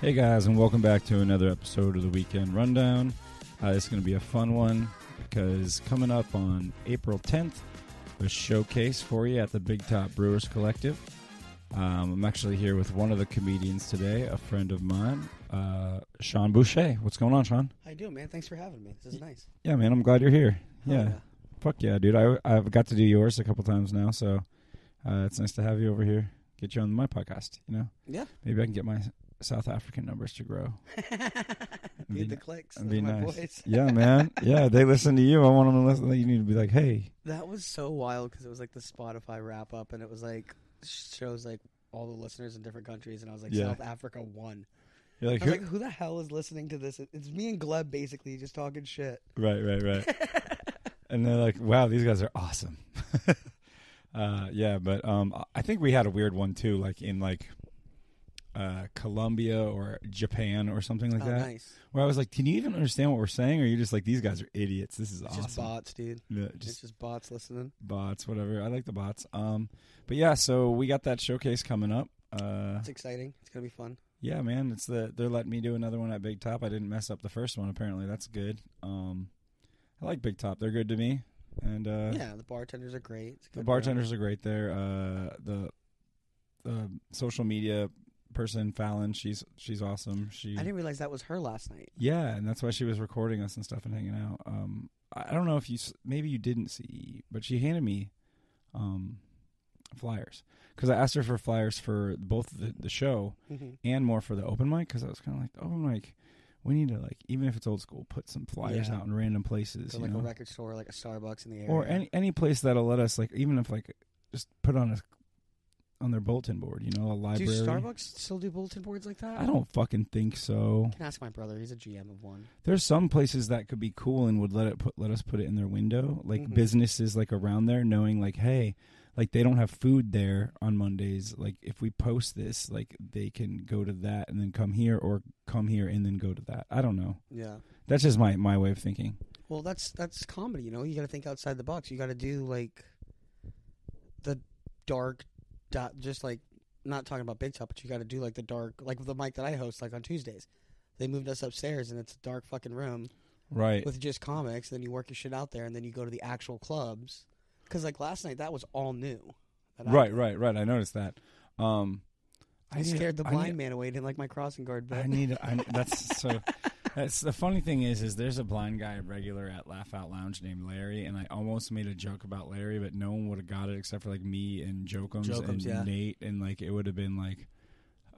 Hey guys, and welcome back to another episode of the Weekend Rundown. This is going to be a fun one because coming up on April 10th, a showcase for you at the Big Top Brewers Collective. I'm actually here with one of the comedians today, a friend of mine, Sean Boucher. What's going on, Sean? How you doing, man? Thanks for having me. This is nice. Yeah, man, I'm glad you're here. Yeah. Fuck yeah, dude. I've got to do yours a couple times now, so it's nice to have you over here. Get you on my podcast, you know? Yeah. Maybe I can get my South African numbers to grow. Need the clicks. That'd be my nice. boys. Yeah, man. Yeah, they listen to you. I want them to listen. You need to be like, hey. That was so wild because it was like the Spotify wrap up, and it was like shows like all the listeners in different countries, and I was like, South Africa won. You're like, I was like, who the hell is listening to this? It's me and Gleb basically just talking shit. Right. And they're like, wow, these guys are awesome. But I think we had a weird one too, like in like Colombia or Japan or something like that. Nice. Where I was like, can you even understand what we're saying? Or are you just like, these guys are idiots? This is awesome. Just bots, dude. Yeah, it's just bots listening. Bots, whatever. I like the bots. But yeah, so we got that showcase coming up. It's exciting. It's gonna be fun. Yeah, man. They're letting me do another one at Big Top. I didn't mess up the first one. Apparently, that's good. I like Big Top. They're good to me. And yeah, the bartenders are great. The bartenders are great there. The social media person, Fallon, she's awesome. I didn't realize that was her last night. Yeah, and that's why she was recording us and stuff and hanging out. I don't know if maybe you didn't see, but she handed me flyers because I asked her for flyers for both the show and more for the open mic because I was kind of like, the open mic, we need to, like, even if it's old school, put some flyers out in random places. So like a record store, like a Starbucks in the area. Or any place that'll let us, like, even if, like, just put on their bulletin board, you know, a library. Do Starbucks still do bulletin boards like that? I don't fucking think so. I can ask my brother. He's a GM of one. There's some places that could be cool and would let us put it in their window, like businesses like around there, knowing like, hey, like they don't have food there on Mondays. Like if we post this, like they can go to that and then come here, or come here and then go to that. I don't know. Yeah, that's just my way of thinking. Well, that's comedy. You know, you got to think outside the box. You got to do like the dark. Just like, not talking about Big Top, but you got to do like the dark, like the mic that I host, like on Tuesdays. They moved us upstairs, and it's a dark fucking room, right? With just comics. Then you work your shit out there, and then you go to the actual clubs. Because like last night, that was all new. Right. I noticed that. I scared the blind man away. Didn't like my crossing guard bit. That's so. That's the funny thing is there's a blind guy regular at Laugh Out Lounge named Larry, and I almost made a joke about Larry, but no one would have got it except for like me and Jokums and Nate, and like it would have been like,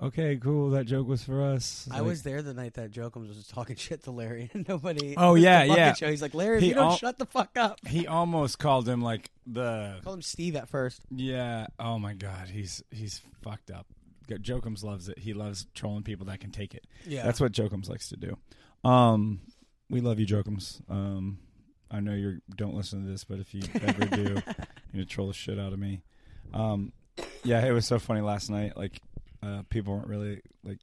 okay, cool, that joke was for us. I was there the night that Jokums was talking shit to Larry, and nobody. Oh yeah. Show. He's like, Larry, if you don't shut the fuck up. He almost called him like called him Steve at first. Yeah. Oh my God, he's fucked up. Jokums loves it. He loves trolling people that can take it. Yeah, that's what Jokums likes to do. We love you, Jokums. I know you don't listen to this, but if you ever do, you're gonna troll the shit out of me. Yeah, it was so funny last night. Like, people weren't really like.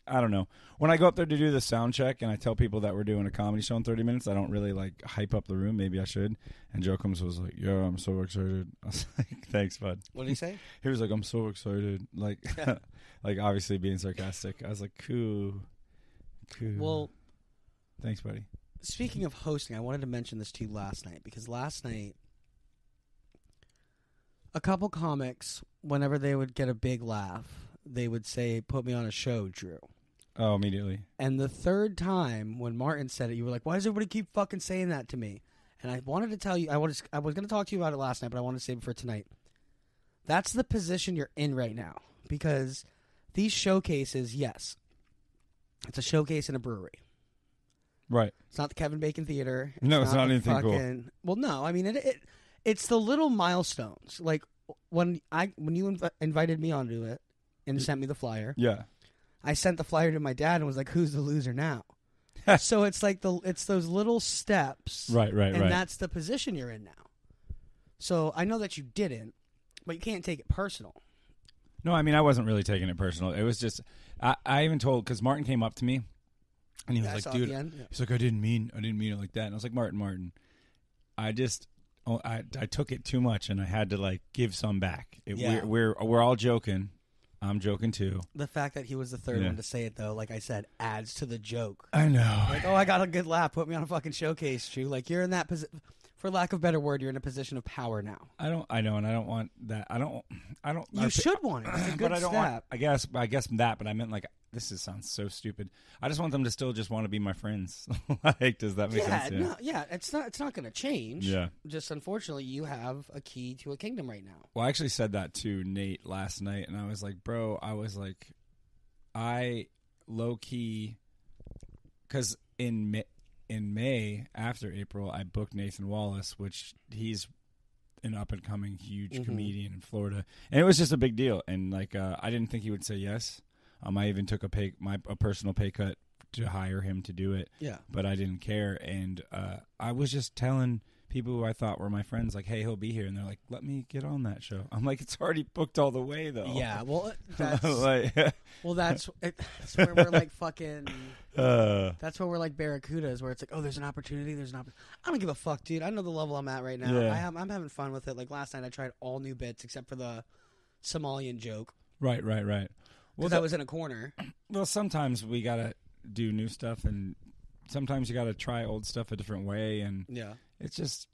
I don't know. When I go up there to do the sound check and I tell people that we're doing a comedy show in 30 minutes, I don't really like hype up the room. Maybe I should. And Jokums was like, "Yeah, I'm so excited." I was like, "Thanks, bud." What did he say? He was like, "I'm so excited." Like, like obviously being sarcastic. I was like, "Cool." Well, thanks, buddy. Speaking of hosting, I wanted to mention this to you last night because last night, a couple comics, whenever they would get a big laugh, they would say, "Put me on a show, Drew." Oh, immediately. And the third time when Martin said it, you were like, "Why does everybody keep fucking saying that to me?" And I wanted to tell you, I was going to talk to you about it last night, but I wanted to save it for tonight. That's the position you're in right now because these showcases, yes. It's a showcase in a brewery. Right. It's not the Kevin Bacon Theater. It's not anything cool. Well, no. I mean, it's the little milestones. Like, when you invited me onto it and sent me the flyer. Yeah. I sent the flyer to my dad and was like, "Who's the loser now?" So it's like it's those little steps. Right. And that's the position you're in now. So I know that you didn't, but you can't take it personal. No, I mean, I wasn't really taking it personal. It was just, I even told, because Martin came up to me, and he was like, "Dude," he's like, I didn't mean it like that. And I was like, Martin, I took it too much, and I had to like give some back. We're all joking. I'm joking too. The fact that he was the third one to say it, though, like I said, adds to the joke. I know. Like, oh, I got a good laugh. Put me on a fucking showcase, Drew. Like, you're in that position. For lack of a better word, you're in a position of power now. I know, and I don't want that. I don't. You should want it. It's a good but I don't step. want. I guess that. But I meant like sounds so stupid. I just want them to still just want to be my friends. Like, does that make sense? No, it's not going to change. Yeah. Just unfortunately, you have a key to a kingdom right now. Well, I actually said that to Nate last night, and I was like, bro, I low key, because in May, after April, I booked Nathan Wallace, which he's an up-and-coming huge comedian in Florida. And it was just a big deal. And, like, I didn't think he would say yes. I even took a personal pay cut to hire him to do it. Yeah. But I didn't care. And I was just telling people who I thought were my friends, like, hey, he'll be here. And they're like, let me get on that show. I'm like, it's already booked all the way, though. Yeah, well, that's... like, that's where we're like fucking... that's where we're like barracudas, where it's like, oh, there's an opportunity, I don't give a fuck, dude. I know the level I'm at right now. Yeah. I'm having fun with it. Like last night I tried all new bits except for the Somalian joke. Right. Well, that was in a corner. Well, sometimes we got to do new stuff, and sometimes you got to try old stuff a different way, and it's just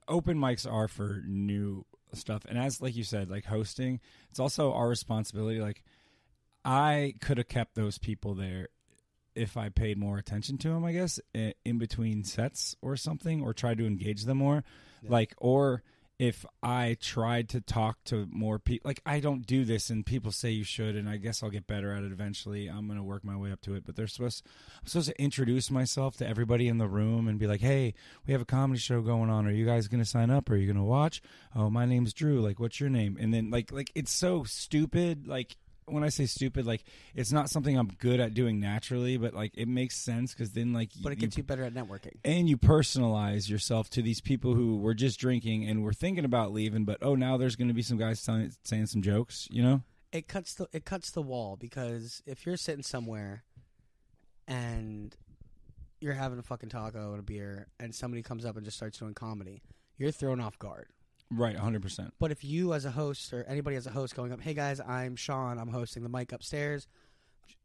open mics are for new stuff. And as like you said, like hosting, it's also our responsibility. Like, I could have kept those people there if I paid more attention to them, I guess, in between sets or something, or tried to engage them more. Like, or if I tried to talk to more people. Like, I don't do this, and people say you should, and I guess I'll get better at it eventually. I'm going to work my way up to it. But I'm supposed to introduce myself to everybody in the room and be like, hey, we have a comedy show going on. Are you guys going to sign up? Are you going to watch? Oh, my name's Drew. Like, what's your name? And then, like it's so stupid. Like, when I say stupid, like, it's not something I'm good at doing naturally, but like it makes sense because then like but it gets you better at networking, and you personalize yourself to these people who were just drinking and were thinking about leaving, but now there's going to be some guys saying some jokes, you know. It cuts the wall, because if you're sitting somewhere and you're having a fucking taco and a beer and somebody comes up and just starts doing comedy, you're thrown off guard. Right, 100%. But if you as a host, or anybody as a host going up, hey guys, I'm Sean, I'm hosting the mic upstairs.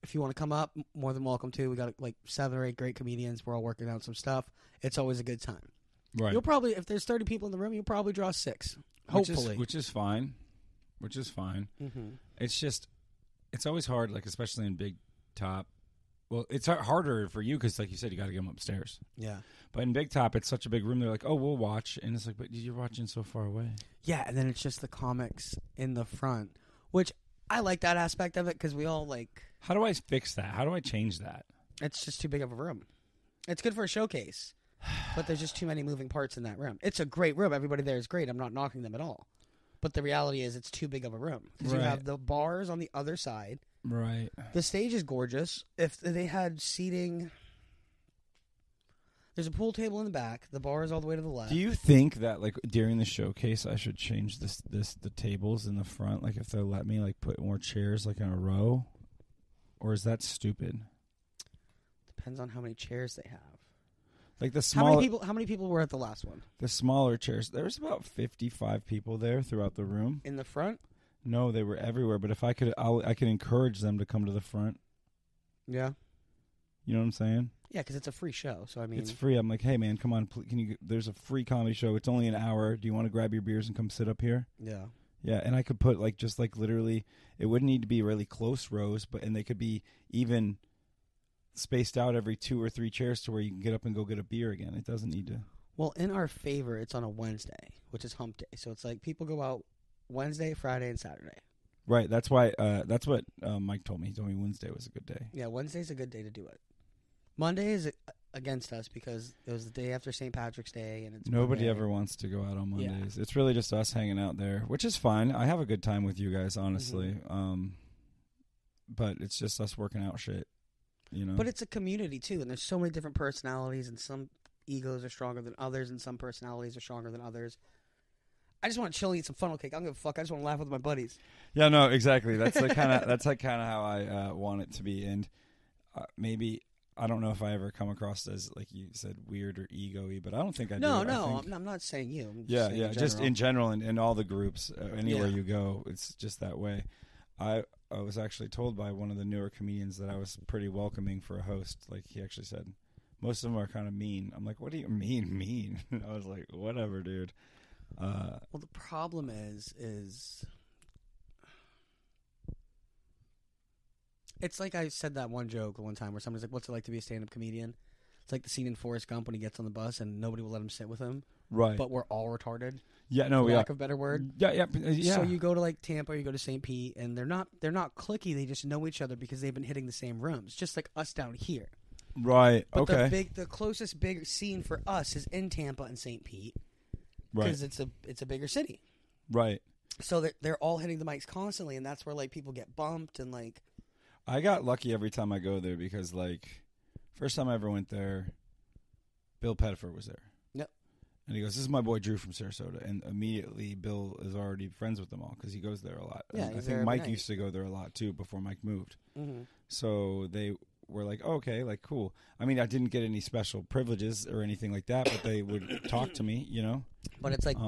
If you want to come up, more than welcome to. We got like 7 or 8 great comedians. We're all working out some stuff. It's always a good time. Right. You'll probably, if there's 30 people in the room, you'll probably draw 6. Hopefully. Which is fine. Mm-hmm. It's just, it's always hard, like especially in Big Top. Well, it's harder for you because, like you said, you got to get them upstairs. Yeah. But in Big Top, it's such a big room. They're like, oh, we'll watch. And it's like, but you're watching so far away. Yeah, and then it's just the comics in the front, which I like that aspect of it because we all like... How do I fix that? How do I change that? It's just too big of a room. It's good for a showcase, but there's just too many moving parts in that room. It's a great room. Everybody there is great. I'm not knocking them at all. But the reality is it's too big of a room. Because you have the bars on the other side. Right. The stage is gorgeous. If they had seating... There's a pool table in the back. The bar is all the way to the left. Do you think that, like, during the showcase, I should change the tables in the front? Like, if they'll let me, like, put more chairs, like, in a row? Or is that stupid? Depends on how many chairs they have. Like the small. How many people were at the last one? The smaller chairs. There was about 55 people there throughout the room. In the front? No, they were everywhere. But if I could, I could encourage them to come to the front. Yeah. You know what I'm saying? Yeah, because it's a free show. So I mean, it's free. I'm like, hey man, come on, can you? There's a free comedy show. It's only an hour. Do you want to grab your beers and come sit up here? Yeah. Yeah, and I could put like just like literally, it wouldn't need to be really close rows, and they could be even spaced out every 2 or 3 chairs to where you can get up and go get a beer again. It doesn't need to. Well, in our favor, it's on a Wednesday, which is hump day. So it's like people go out Wednesday, Friday, and Saturday. Right. That's why. That's what Mike told me. He told me Wednesday was a good day. Yeah, Wednesday's a good day to do it. Monday is against us because it was the day after St. Patrick's Day, and it's nobody Monday. ever wants to go out on Mondays. Yeah. It's really just us hanging out there, which is fine. I have a good time with you guys, honestly. Mm-hmm. But it's just us working out shit. You know? But it's a community, too, and there's so many different personalities, and some egos are stronger than others, and some personalities are stronger than others. I just want to chill and eat some funnel cake. I don't give a fuck. I just want to laugh with my buddies. Yeah, no, exactly. That's like kind of how I want it to be. And maybe, I don't know if I ever come across as, like you said, weird or ego-y, but I don't think I do. No, I'm not saying you. Just in general, in all the groups, anywhere you go, it's just that way. I was actually told by one of the newer comedians that I was pretty welcoming for a host. Like, he actually said, most of them are kind of mean. I'm like, what do you mean mean? I was like, whatever, dude. Well, the problem is it's like I said that one joke one time where somebody's like, what's it like to be a stand-up comedian? It's like the scene in Forrest Gump when he gets on the bus and nobody will let him sit with him. Right. But we're all retarded. Yeah, no, for lack of a better word. Yeah. So you go to like Tampa or you go to St. Pete and they're not cliquey, they just know each other because they've been hitting the same rooms, just like us down here. Right. But okay. the closest big scene for us is in Tampa and St. Pete. Because it's a bigger city. Right. So they're all hitting the mics constantly, and that's where like people get bumped and like. I got lucky every time I go there because like, first time I ever went there, Bill Pettiford was there. Yep. And he goes, "This is my boy Drew from Sarasota," and immediately Bill is already friends with them all because he goes there a lot. Yeah, I think Mike used to go there a lot too before Mike moved. Mm-hmm. So they were like, oh, okay, like cool. I mean, I didn't get any special privileges or anything like that, but they would talk to me, you know. But it's like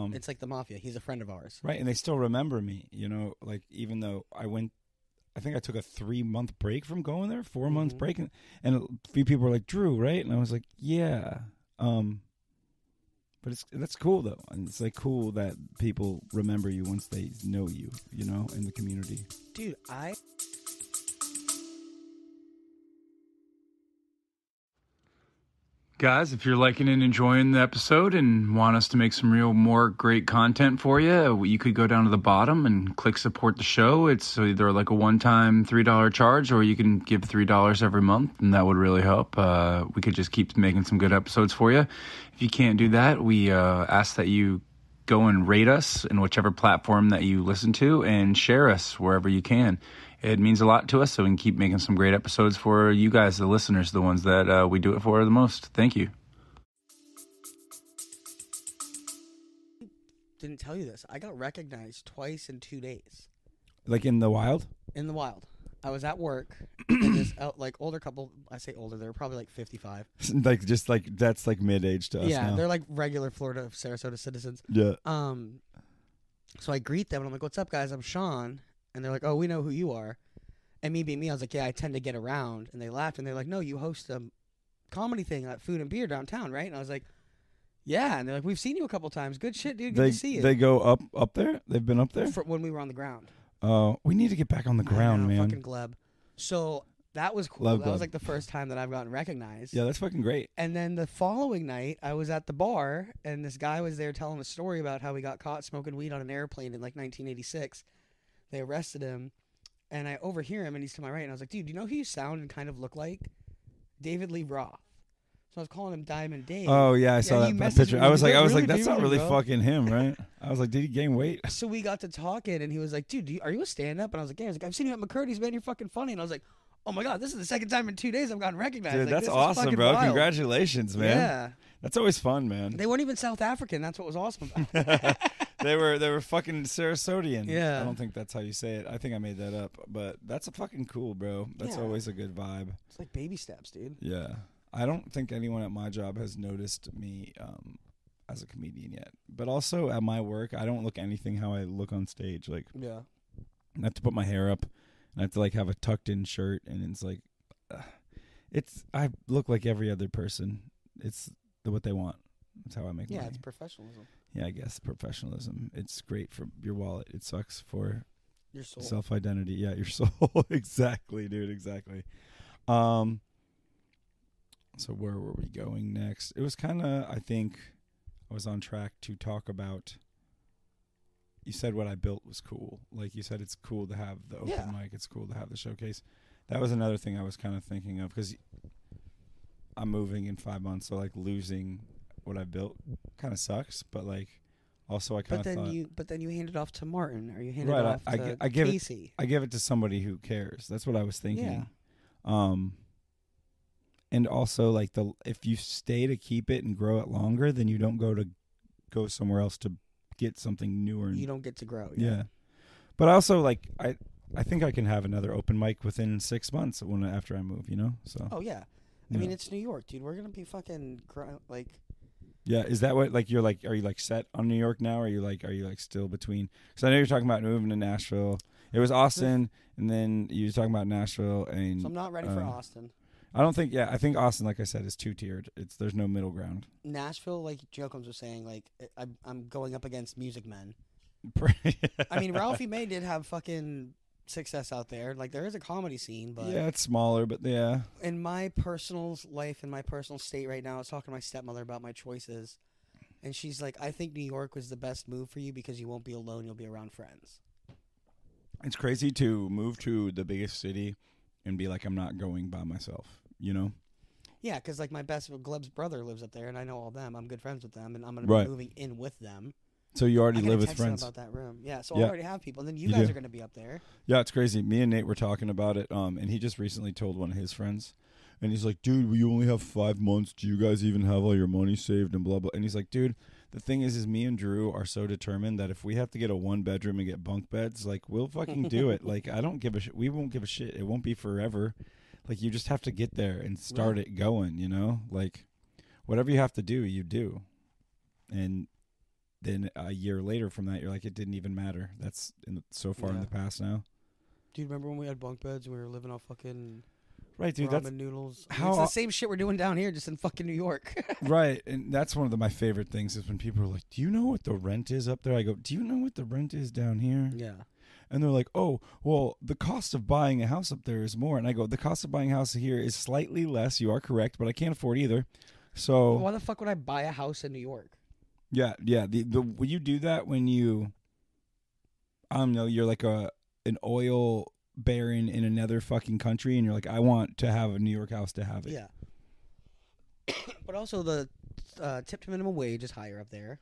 the mafia. He's a friend of ours, right? And they still remember me, you know. Like even though I think I took a 3-month break from going there, 4 months break, and a few people were like, "Drew, right?" And I was like, "Yeah." But that's cool though, and it's like cool that people remember you once they know you, you know, in the community. Dude, Guys, if you're liking and enjoying the episode and want us to make some more great content for you, you could go down to the bottom and click support the show. It's either like a one-time $3 charge or you can give $3 every month, and that would really help. We could just keep making some good episodes for you. If you can't do that, we ask that you go and rate us in whichever platform that you listen to and share us wherever you can. It means a lot to us, so we can keep making some great episodes for you guys, the listeners, the ones that we do it for the most. Thank you. Didn't tell you this. I got recognized twice in 2 days. Like in the wild? In the wild. I was at work, and this older couple, I say older, they were probably like 55. That's like mid-age to us now. Yeah, they're like regular Florida, Sarasota citizens. Yeah. So I greet them, and I'm like, what's up, guys? I'm Sean. And they're like, oh, we know who you are. And me being me, I was like, yeah, I tend to get around. And they laughed, and they're like, no, you host a comedy thing at Food and Beer downtown, right? And I was like, yeah. And they're like, we've seen you a couple times. Good shit, dude. Good to see you. They go up there? They've been up there? When we were on the ground. We need to get back on the ground, man. Fucking gleb. So that was cool. That was like the first time that I've gotten recognized. Yeah, that's fucking great. And then the following night, I was at the bar, and this guy was there telling a story about how he got caught smoking weed on an airplane in like 1986. They arrested him. And I overhear him, and he's to my right. And I was like, dude, do you know who you sound and kind of look like? David Lee Roth. So I was calling him Diamond Dave. Oh, yeah, I saw that picture. I was like, that's not really fucking him, right? I was like, did he gain weight? So we got to talking, and he was like, dude, are you a stand-up? And I was like, yeah. He was like, I've seen you at McCurdy's, man. You're fucking funny. And I was like, oh, my God, this is the second time in 2 days I've gotten recognized. Dude, like, that's awesome, bro. Wild. Congratulations, man. Yeah. That's always fun, man. They weren't even South African. That's what was awesome about it. They were fucking Sarasodian. Yeah. I don't think that's how you say it. I think I made that up. But that's a fucking cool, bro. That's always a good vibe. It's like baby steps, dude. Yeah. I don't think anyone at my job has noticed me as a comedian yet. But also at my work, I don't look anything how I look on stage. Like, yeah. I have to put my hair up, and I have to like have a tucked in shirt, and it's like, I look like every other person. It's what they want. That's how I make money. Yeah, it's professionalism. Yeah, I guess professionalism. It's great for your wallet. It sucks for your soul. Self-identity. Yeah, your soul. Exactly, dude. Exactly. So where were we going next? It was kind of, I think, I was on track to talk about. You said what I built was cool. Like you said, it's cool to have the open mic. It's cool to have the showcase. That was another thing I was kind of thinking of because I'm moving in 5 months, so like losing what I built kind of sucks. But like, also I kind of thought. But then you hand it off to Martin, or you hand it off to Casey. I give it to somebody who cares. That's what I was thinking. Yeah. And also like if you stay to keep it and grow it longer, then you don't go somewhere else to get something newer. You don't get to grow. Yeah. But also like I think I can have another open mic within 6 months after I move, you know? So. Oh yeah. I mean, it's New York, dude. We're gonna be fucking like. Yeah, is that what like you're like? Are you like set on New York now? Or are you like still between? Because I know you're talking about moving to Nashville. It was Austin, and then you were talking about Nashville, and so I'm not ready for Austin. I don't think. Yeah, I think Austin, like I said, is 2-tiered. There's no middle ground. Nashville, like Jokums was saying, like I'm going up against Music Men. I mean, Ralphie May did have fucking success out there. Like, there is a comedy scene, but yeah, it's smaller, but yeah. In my personal life, in my personal state right now, I was talking to my stepmother about my choices, and she's like, I think New York was the best move for you because you won't be alone, you'll be around friends. It's crazy to move to the biggest city and be like, I'm not going by myself, you know? Yeah, because like my Gleb's brother lives up there, and I know all them. I'm good friends with them, and I'm going to be moving in with them. So you already live with friends. About that room. Yeah, so I already have people. And then you guys are going to be up there. Yeah, it's crazy. Me and Nate were talking about it, and he just recently told one of his friends. And he's like, dude, we only have 5 months. Do you guys even have all your money saved and blah, blah. And he's like, dude, the thing is me and Drew are so determined that if we have to get a 1-bedroom and get bunk beds, like, we'll fucking do it. Like, I don't give a shit. We won't give a shit. It won't be forever. Like, you just have to get there and start it going, you know? Like, whatever you have to do, you do. And then a year later from that, you're like, it didn't even matter. That's so far in the past now. Dude, remember when we had bunk beds and we were living off fucking right, dude, ramen noodles? It's the same shit we're doing down here, just in fucking New York. Right, and that's one of my favorite things is when people are like, do you know what the rent is up there? I go, do you know what the rent is down here? Yeah. And they're like, oh, well, the cost of buying a house up there is more. And I go, the cost of buying a house here is slightly less. You are correct, but I can't afford either. So why the fuck would I buy a house in New York? Yeah. When you do that, when you, I don't know, you're like an oil baron in another fucking country, and you're like, I want to have a New York house to have it. Yeah. But also the tip to minimum wage is higher up there.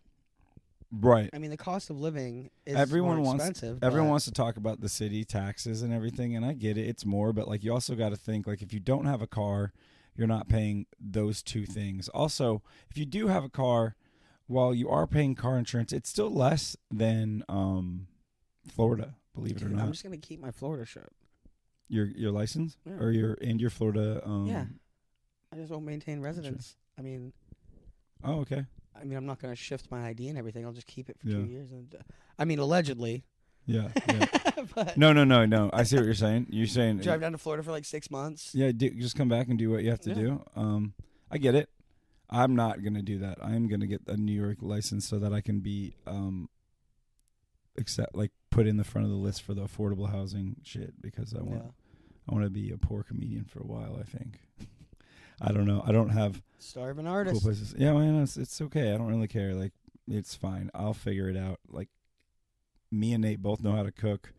Right. I mean, the cost of living is more expensive. Everyone wants to talk about the city taxes and everything, and I get it. It's more, but like you also got to think, like, if you don't have a car, you're not paying those two things. Also, if you do have a car, while you are paying car insurance, it's still less than Florida, believe it or not. I'm just going to keep my Florida shirt. Your license? Yeah. Or your Florida... yeah. I just won't maintain residence. I mean... Oh, okay. I mean, I'm not going to shift my ID and everything. I'll just keep it for 2 years. And I mean, allegedly. Yeah. No. I see what you're saying. You're saying... Drive down to Florida for like 6 months. Yeah, just come back and do what you have to do. I get it. I'm not going to do that. I'm going to get a New York license so that I can be put in the front of the list for the affordable housing shit, because I want to be a poor comedian for a while, I think. I don't know. I don't have starving artist. Cool places. Yeah, man, it's okay. I don't really care. Like, it's fine. I'll figure it out. Like, me and Nate both know how to cook,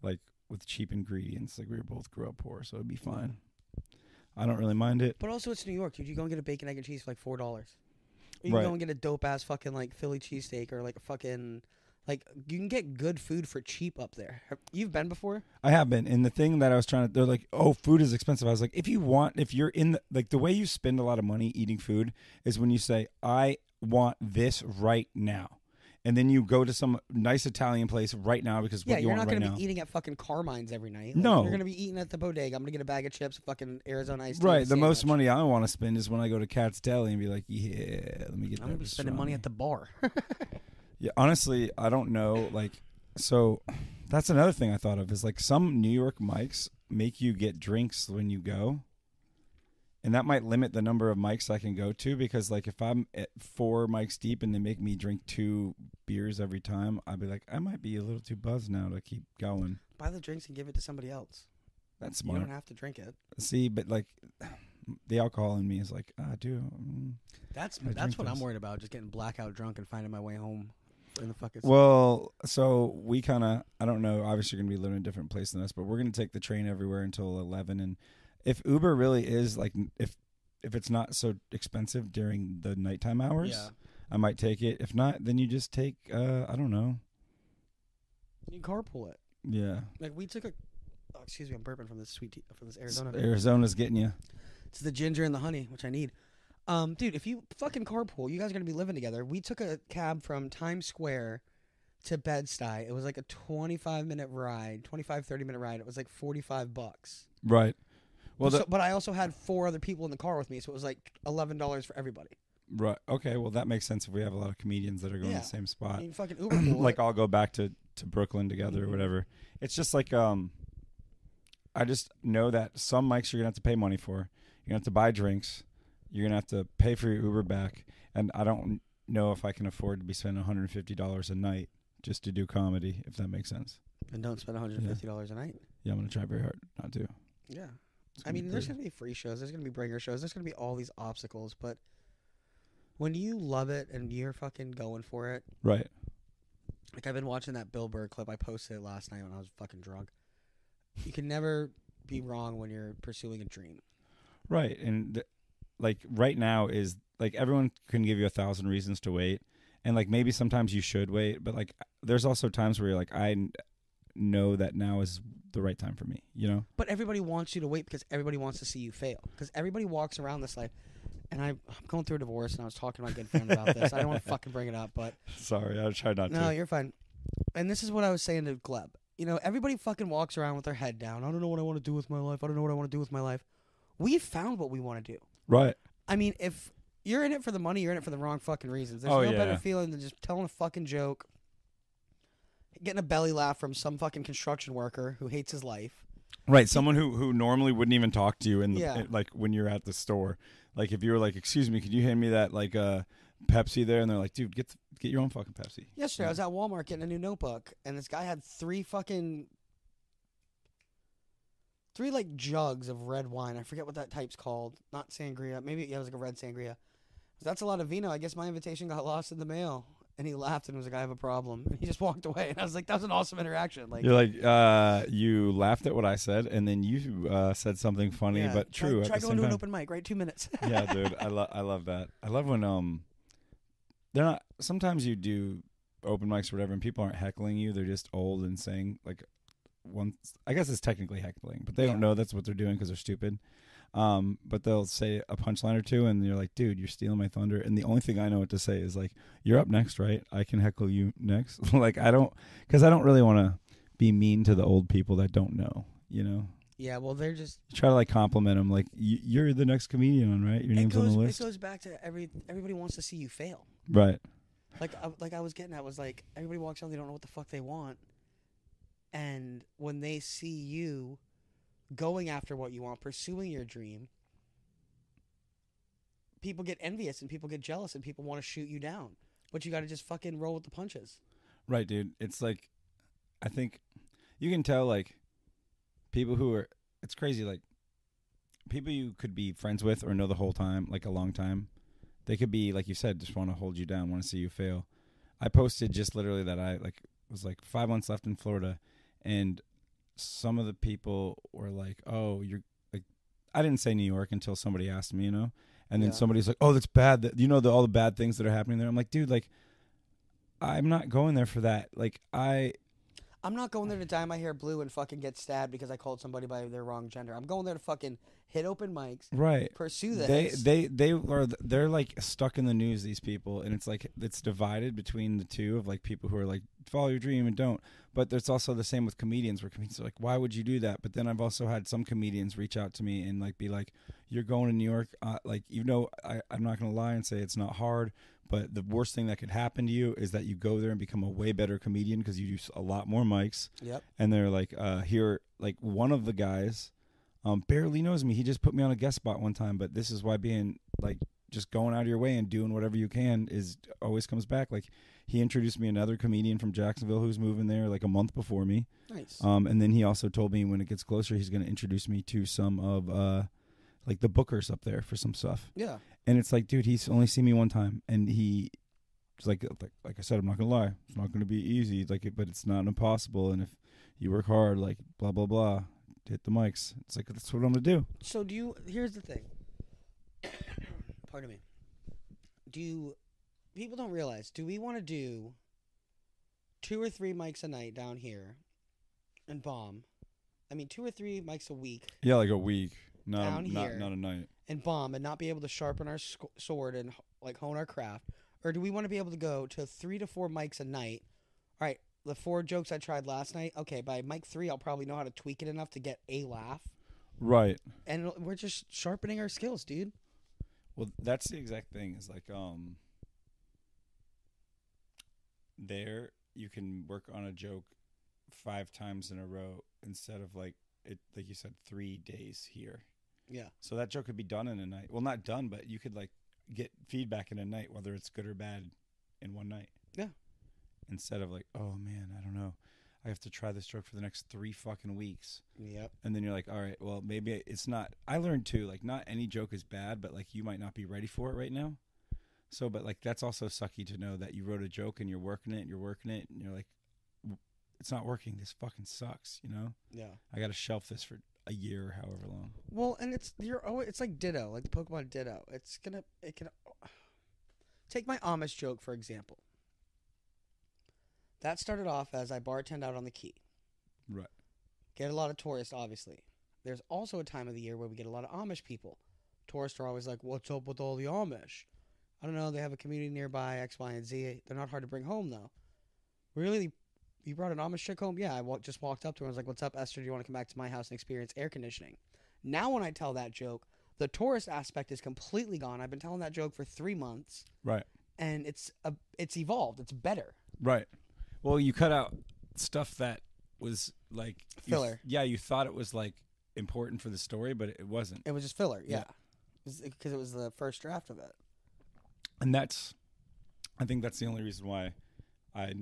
like, with cheap ingredients. Like, we both grew up poor, so it'd be fine. I don't really mind it. But also, it's New York, dude. You go and get a bacon, egg, and cheese for like $4. Or you can go and get a dope ass fucking like Philly cheesesteak, or like a fucking like you can get good food for cheap up there. You've been before? I have been. And the thing that I was trying to, they're like, oh, food is expensive. I was like, if you're in the, like, the way you spend a lot of money eating food is when you say, I want this right now. And then you go to some nice Italian place right now because what you want right now. You're not going to be eating at fucking Carmine's every night. Like, no. You're going to be eating at the bodega. I'm going to get a bag of chips, fucking Arizona iced tea. Right. The most money I want to spend is when I go to Cat's Deli and be like, yeah, let me get that. I'm going to be spending money at the bar. Yeah, honestly, I don't know. Like, so that's another thing I thought of is like some New York mics make you get drinks when you go. And that might limit the number of mics I can go to, because like if I'm at 4 mics deep and they make me drink 2 beers every time, I'd be like, I might be a little too buzzed now to keep going. Buy the drinks and give it to somebody else. That's smart. You don't have to drink it. See, but like the alcohol in me is like, dude. That's what I'm worried about, just getting blackout drunk and finding my way home. In the fucking well, so we kind of, I don't know, obviously you're going to be living in a different place than us, but we're going to take the train everywhere until 11. And if Uber really is like, if it's not so expensive during the nighttime hours, I might take it. If not, then you just take, I don't know. You carpool it. Yeah. Like we took excuse me, I'm burping from this sweet tea, from this Arizona. Arizona's getting you. It's the ginger and the honey, which I need. Dude, if you fucking carpool, you guys are going to be living together. We took a cab from Times Square to Bed-Stuy. It was like a 25-minute ride, 30-minute ride. It was like $45. Right. Well, but I also had 4 other people in the car with me, so it was like $11 for everybody. Right. Okay, well, that makes sense if we have a lot of comedians that are going to the same spot. I mean, fucking Uber pool. Like, I'll go back to to Brooklyn together or whatever. It's just like I just know that some mics you're gonna have to pay money for. You're gonna have to buy drinks. You're gonna have to pay for your Uber back, and I don't know if I can afford to be spending $150 a night just to do comedy, if that makes sense. And don't spend $150 a night. Yeah, I'm gonna try very hard not to. Yeah, I mean, there's gonna be free shows. There's gonna be bringer shows. There's gonna be all these obstacles, but when you love it and you're fucking going for it, right? Like I've been watching that Bill Burr clip. I posted it last night when I was fucking drunk. You can never be wrong when you're pursuing a dream. Right, and like right now is like everyone can give you 1,000 reasons to wait, and like maybe sometimes you should wait, but like there's also times where you're like, I know that now is the right time for me, you know? But everybody wants you to wait because everybody wants to see you fail. Because everybody walks around this life, and I'm going through a divorce, and I was talking to my good friend about this. I don't want to fucking bring it up, but... Sorry, I tried not to. No, you're fine. And this is what I was saying to Gleb. You know, everybody fucking walks around with their head down. I don't know what I want to do with my life. I don't know what I want to do with my life. We found what we want to do. Right. I mean, if you're in it for the money, you're in it for the wrong fucking reasons. There's no better feeling than just telling a fucking joke, getting a belly laugh from some fucking construction worker who hates his life. Right, someone who normally wouldn't even talk to you like when you're at the store. Like if you were like, "Excuse me, could you hand me that like Pepsi there?" And they're like, "Dude, get your own fucking Pepsi." Yesterday I was at Walmart getting a new notebook, and this guy had three like jugs of red wine. I forget what that type's called. Not sangria. Maybe it was like a red sangria. That's a lot of vino. I guess my invitation got lost in the mail. And he laughed and was like, "I have a problem." And he just walked away. And I was like, that was an awesome interaction. Like, you're like, you laughed at what I said, and then you said something funny but true. Try going to an open mic, right? 2 minutes. Yeah, dude. I love that. I love when they're not. Sometimes you do open mics or whatever, and people aren't heckling you. They're just old and saying like one. I guess it's technically heckling, but they don't know that's what they're doing because they're stupid. But they'll say a punchline or two, and you're like, "Dude, you're stealing my thunder." And the only thing I know what to say is like, "You're up next, right? I can heckle you next." Like because I don't really want to be mean to the old people that don't know, you know. Yeah, well, they're just you try to like compliment them, like you're the next comedian, right? Your name's on the list. It goes back to everybody wants to see you fail, right? Like I was getting at was like everybody walks out, they don't know what the fuck they want, and when they see you going after what you want, pursuing your dream, people get envious and people get jealous and people want to shoot you down. But you got to just fucking roll with the punches. Right, dude. It's like, I think you can tell, like, people who are, it's crazy, like, people you could be friends with or know the whole time, like a long time, they could be, like you said, just want to hold you down, want to see you fail. I posted just literally that I, like, was like 5 months left in Florida, and some of the people were like, "Oh, you're like," I didn't say New York until somebody asked me, you know, and then somebody's like, "Oh, that's bad. That you know all the bad things that are happening there." I'm like, dude, like, I'm not going there for that. Like, I'm not going there to dye my hair blue and fucking get stabbed because I called somebody by their wrong gender. I'm going there to fucking hit open mics, right? Pursue this. They're like stuck in the news. These people, and it's like it's divided between the two of like people who are like follow your dream and don't. But there's also the same with comedians, where comedians are like, "Why would you do that?" But then I've also had some comedians reach out to me and like be like, "You're going to New York, like even though I'm not gonna lie and say it's not hard." But the worst thing that could happen to you is that you go there and become a way better comedian because you do a lot more mics. Yep. And they're like, here, like one of the guys barely knows me. He just put me on a guest spot one time. But this is why being like just going out of your way and doing whatever you can is always comes back. Like he introduced me another comedian from Jacksonville who's moving there like a month before me. Nice. And then he also told me when it gets closer, he's going to introduce me to some of like the bookers up there for some stuff. Yeah. And it's like, dude, he's only seen me one time, and he's like I said, I'm not gonna lie, it's not gonna be easy, like, but it's not impossible, and if you work hard, like, blah blah blah, hit the mics. It's like that's what I'm gonna do. So here's the thing. Pardon me. People don't realize? Do we want to do 2 or 3 mics a night down here, and bomb? I mean, 2 or 3 mics a week. Yeah, like a week, not a night. And bomb and not be able to sharpen our sword and like hone our craft, or do we want to be able to go to 3 to 4 mics a night? All right, the 4 jokes I tried last night. Okay, by mic 3, I'll probably know how to tweak it enough to get a laugh. Right. And we're just sharpening our skills, dude. Well, that's the exact thing. Is like you can work on a joke 5 times in a row instead of like you said, 3 days here. Yeah. So that joke could be done in a night. Well, not done, but you could like get feedback in a night, whether it's good or bad, in one night. Yeah. Instead of like, oh man, I don't know, I have to try this joke for the next 3 fucking weeks. Yep. And then you're like, all right, well, maybe it's not. I learned too, like, not any joke is bad, but like you might not be ready for it right now. So, but like that's also sucky to know that you wrote a joke and you're working it, and you're like, it's not working. This fucking sucks, you know? Yeah. I got to shelf this for a year or however long. Well, and it's like Ditto, like the Pokemon Ditto. It can take my Amish joke for example. That started off as I bartend out on the Key. Right. Get a lot of tourists, obviously. There's also a time of the year where we get a lot of Amish people. Tourists are always like, what's up with all the Amish? I don't know. They have a community nearby, X, Y, and Z. They're not hard to bring home, though. Really? You brought an Amish chick home? Yeah, I just walked up to her and was like, what's up, Esther? Do you want to come back to my house and experience air conditioning? Now when I tell that joke, the tourist aspect is completely gone. I've been telling that joke for 3 months. Right. And it's evolved. It's better. Right. Well, you cut out stuff that was like filler. You thought it was like important for the story, but it wasn't. It was just filler. Yeah. Because it was the first draft of it. And I think that's the only reason why I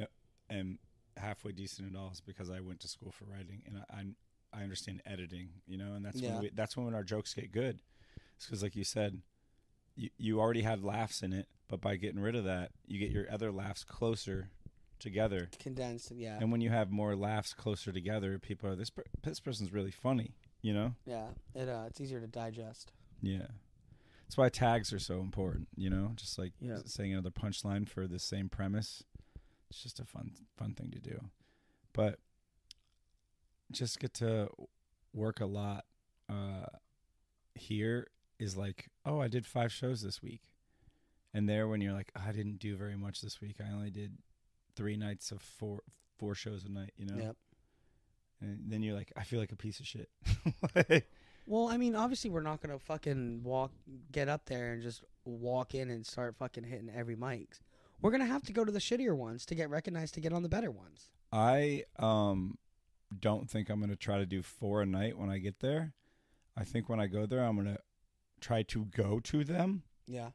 am halfway decent at all, is because I went to school for writing and I understand editing, you know, and that's when our jokes get good. It's because, like you said, you already had laughs in it, but by getting rid of that, you get your other laughs closer together, condensed. Yeah. And when you have more laughs closer together, people are this person's really funny, you know. Yeah. It's easier to digest. Yeah. That's why tags are so important, you know, just like saying another punchline for the same premise. It's just a fun thing to do. But just get to work a lot here is like, oh, I did 5 shows this week. And there, when you're like, I didn't do very much this week, I only did 3 nights of four shows a night, you know? Yep. And then you're like, I feel like a piece of shit. Well, I mean, obviously we're not going to fucking get up there and just walk in and start fucking hitting every mic. We're going to have to go to the shittier ones to get recognized to get on the better ones. I don't think I'm going to try to do 4 a night when I get there. I think when I go there, I'm going to try to go to them. Yeah.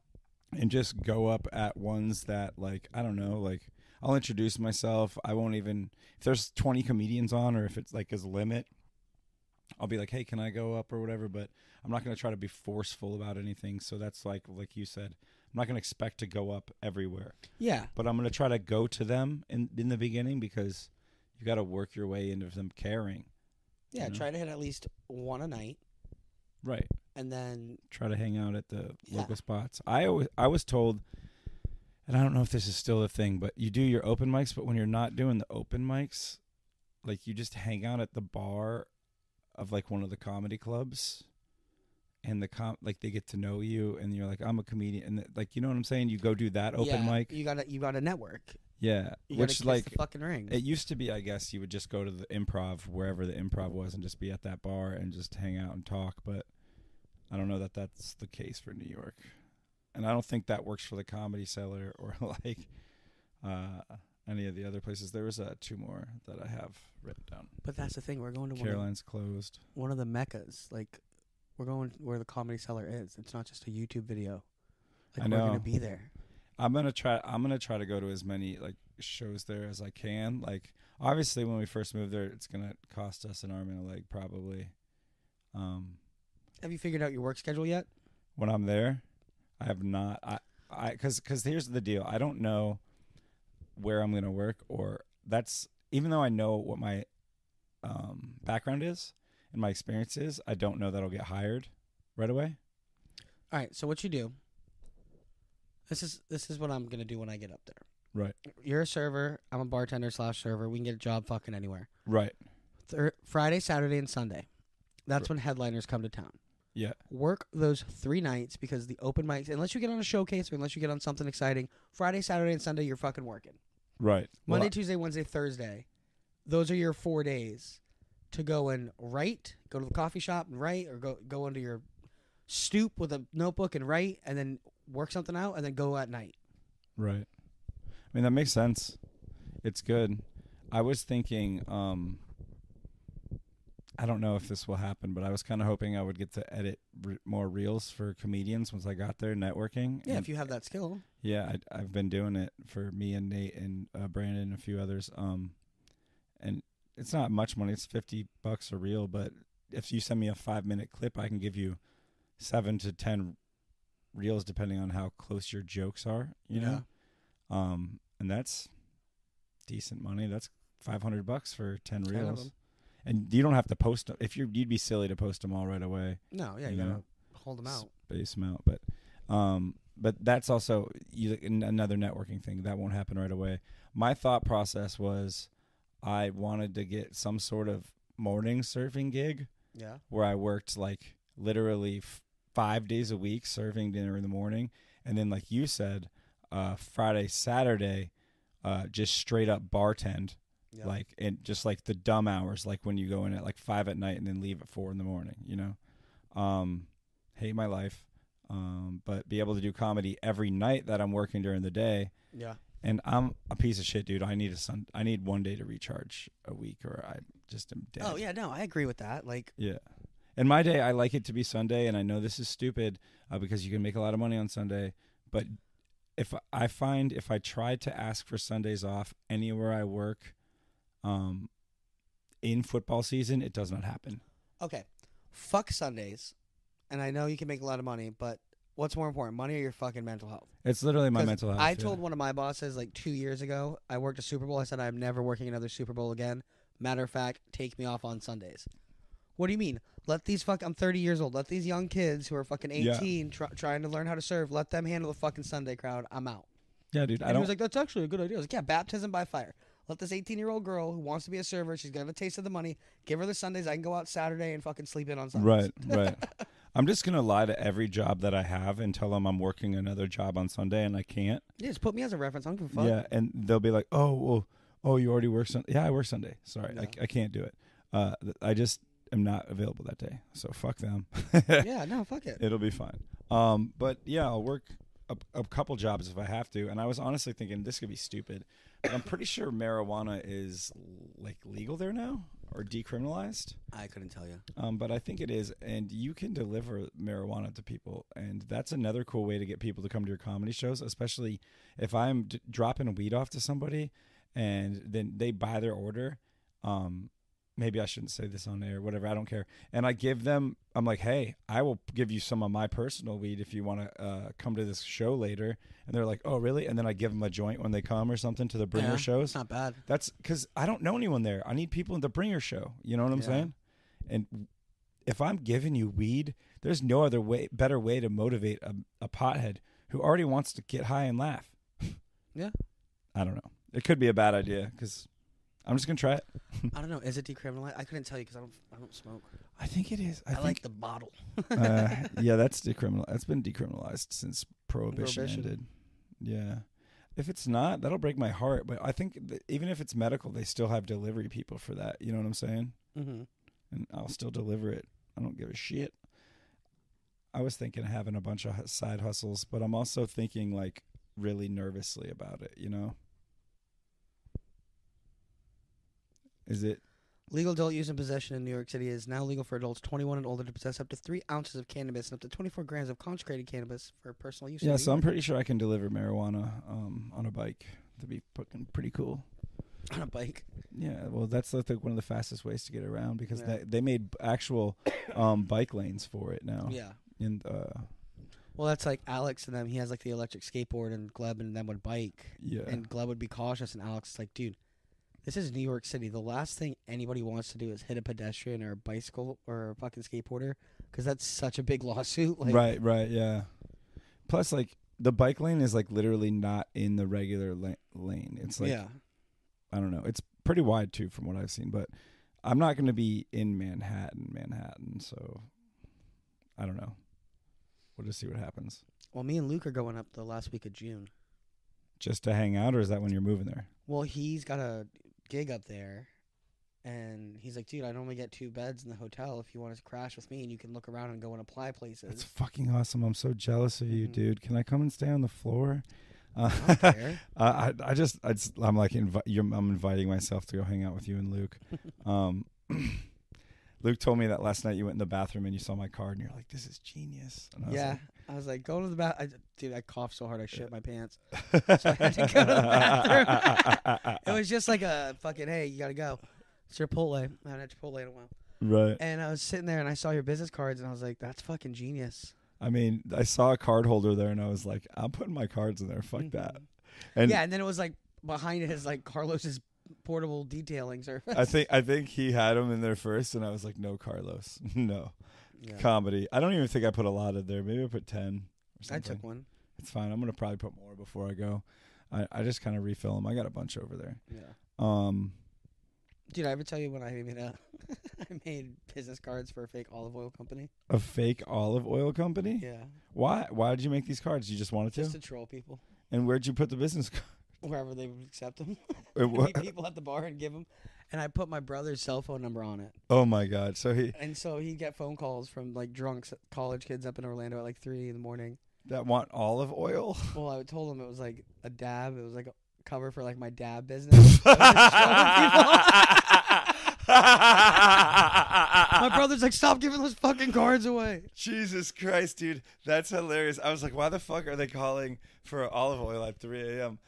And just go up at ones that, like, I don't know, like, I'll introduce myself. I won't even, if there's 20 comedians on, or if it's like as a limit, I'll be like, hey, can I go up or whatever? But I'm not going to try to be forceful about anything. So that's like you said, I'm not going to expect to go up everywhere. Yeah. But I'm going to try to go to them in the beginning, because you got to work your way into them caring. Yeah, you know? Try to hit at least 1 a night. Right. And then try to hang out at the local spots. I was told, and I don't know if this is still a thing, but you do your open mics, but when you're not doing the open mics, like, you just hang out at the bar of like one of the comedy clubs, and like they get to know you, and you're like, I'm a comedian, and like, you know what I'm saying? You go do that open mic. You got a network. Yeah, which like the fucking ring. It used to be, I guess, you would just go to the Improv, wherever the Improv was, and just be at that bar and just hang out and talk. But I don't know that that's the case for New York, and I don't think that works for the Comedy Cellar or like any of the other places. There was 2 more that I have written down. But that's the thing. We're going to Caroline's closed. One of the meccas. Like, we're going where the Comedy Cellar is. It's not just a YouTube video. Like, I know. We're going to be there. I'm gonna try to go to as many like shows there as I can. Like, obviously, when we first moved there, it's gonna cost us an arm and a leg probably. Have you figured out your work schedule yet? When I'm there, I have not. Because here's the deal. I don't know where I'm gonna work, or that's, even though I know what my background is and my experience is, I don't know that I'll get hired right away. All right. So what you do? This is what I'm gonna do when I get up there. Right. You're a server. I'm a bartender / server. We can get a job fucking anywhere. Right. Friday, Saturday, and Sunday. That's when headliners come to town. Yeah. Work those 3 nights, because the open mics, unless you get on a showcase or unless you get on something exciting, Friday, Saturday, and Sunday, you're fucking working. Right. Monday, Tuesday, Wednesday, Thursday. Those are your 4 days to go and write, go to the coffee shop and write, or go into your stoop with a notebook and write, and then work something out, and then go at night. Right. I mean, that makes sense. It's good. I was thinking, I don't know if this will happen, but I was kind of hoping I would get to edit more reels for comedians once I got there networking. Yeah, if you have that skill. Yeah, I've been doing it for me and Nate and Brandon and a few others. And it's not much money. It's $50 a reel, but if you send me a 5-minute clip, I can give you 7 to 10 reels depending on how close your jokes are, you know? And that's decent money. That's $500 for 10 reels. And you don't have to post them. You'd be silly to post them all right away. No, yeah, you gotta hold them out. Space them out. But that's also another networking thing. That won't happen right away. My thought process was I wanted to get some sort of morning surfing gig. Yeah. Where I worked like literally 5 days a week serving dinner in the morning. And then like you said, Friday, Saturday, just straight up bartend. Yep. Like, and just like the dumb hours, like when you go in at like 5 at night and then leave at 4 in the morning, you know? Hate my life. But be able to do comedy every night that I'm working during the day. Yeah. And I'm a piece of shit, dude. I need 1 day to recharge a week or I just am dead. Oh yeah, no, I agree with that. Like, yeah. And my day, I like it to be Sunday, and I know this is stupid because you can make a lot of money on Sunday, but if I try to ask for Sundays off anywhere I work, in football season, it does not happen. Okay. Fuck Sundays. And I know you can make a lot of money, but what's more important, money or your fucking mental health? It's literally my mental health. I told one of my bosses like 2 years ago, I worked a Super Bowl. I said, I'm never working another Super Bowl again. Matter of fact, take me off on Sundays. What do you mean? I'm 30 years old. Let these young kids who are fucking 18 trying to learn how to serve, let them handle the fucking Sunday crowd. I'm out. Yeah, dude. And he was like, that's actually a good idea. I was like, yeah, baptism by fire. Let this 18-year-old girl who wants to be a server, she's got a taste of the money, give her the Sundays. I can go out Saturday and fucking sleep in on Sundays. Right. I'm just going to lie to every job that I have and tell them I'm working another job on Sunday and I can't. Yeah, just put me as a reference. I don't give a fuck. Yeah, and they'll be like, you already work Sunday? Yeah, I work Sunday. Sorry, no. I can't do it. I just am not available that day, so fuck them. Yeah, no, fuck it. It'll be fine. But yeah, I'll work a couple jobs if I have to. And I was honestly thinking this could be stupid, but I'm pretty sure marijuana is like legal there now or decriminalized. I couldn't tell you. But I think it is, and you can deliver marijuana to people, and that's another cool way to get people to come to your comedy shows, especially if I'm dropping weed off to somebody and then they buy their order. Maybe I shouldn't say this on air, whatever, I don't care. And I give them, I'm like, hey, I will give you some of my personal weed if you want to come to this show later. And they're like, oh, really? And then I give them a joint when they come or something to the bringer shows. Not bad. That's because I don't know anyone there. I need people in the bringer show. You know what I'm saying? And if I'm giving you weed, there's no other better way to motivate a pothead who already wants to get high and laugh. Yeah. I don't know. It could be a bad idea because I'm just gonna try it. I don't know. Is it decriminalized? I couldn't tell you because I don't smoke. I think it is. I like the bottle. Yeah, that's decriminalized. That's been decriminalized since prohibition ended. Yeah. If it's not, that'll break my heart. But I think even if it's medical, they still have delivery people for that. You know what I'm saying? Mm-hmm. And I'll still deliver it. I don't give a shit. I was thinking of having a bunch of side hustles, but I'm also thinking like really nervously about it. You know? Is it legal adult use and possession in New York City is now legal for adults 21 and older to possess up to 3 ounces of cannabis and up to 24 grams of consecrated cannabis for personal use. Yeah, so I'm pretty sure I can deliver marijuana on a bike. That'd be fucking pretty cool. On a bike? Yeah, well, that's like one of the fastest ways to get around because they made actual bike lanes for it now. Yeah. And well, that's like Alex and them. He has like the electric skateboard and Gleb and them would bike. Yeah. And Gleb would be cautious and Alex is like, dude, this is New York City. The last thing anybody wants to do is hit a pedestrian or a bicycle or a fucking skateboarder because that's such a big lawsuit. Like, right, yeah. Plus, like, the bike lane is, like, literally not in the regular lane. It's, like, I don't know. It's pretty wide, too, from what I've seen. But I'm not going to be in Manhattan, so I don't know. We'll just see what happens. Well, me and Luke are going up the last week of June. Just to hang out, or is that when you're moving there? Well, he's got a gig up there, and he's like, dude, I normally get 2 beds in the hotel if you want to crash with me, and you can look around and go and apply places. That's fucking awesome. I'm so jealous of you, dude. Can I come and stay on the floor? I'm like, I'm inviting myself to go hang out with you and Luke. Luke told me that last night you went in the bathroom and you saw my card and you're like, this is genius. And I was like, go to the bathroom. Dude, I coughed so hard I shit my pants. So I had to go to the bathroom. It was just like a fucking, hey, you got to go. It's Chipotle. I haven't had Chipotle in a while. Right. And I was sitting there and I saw your business cards and I was like, that's fucking genius. I mean, I saw a card holder there and I was like, I'm putting my cards in there. Fuck that. And yeah, and then it was like behind it is like Carlos's portable detailing service. I think he had them in there first and I was like, no, Carlos. No. Yeah. Comedy. I don't even think I put a lot in there. Maybe I put 10 or something. I took one. It's fine. I'm going to probably put more before I go. I just kind of refill them. I got a bunch over there. Yeah. Did I ever tell you when I made I made business cards for a fake olive oil company? A fake olive oil company? Yeah. Why? Why did you make these cards? You just wanted to? Just to troll people. And where'd you put the business cards? Wherever they would accept them. Meet people at the bar and give them. And I put my brother's cell phone number on it. Oh my God! So he'd get phone calls from like drunks, college kids up in Orlando at like 3 a.m. that want olive oil. Well, I told them it was like a dab. It was like a cover for like my dab business. My brother's like, stop giving those fucking cards away. Jesus Christ, dude, that's hilarious. I was like, why the fuck are they calling for olive oil at 3 a.m.?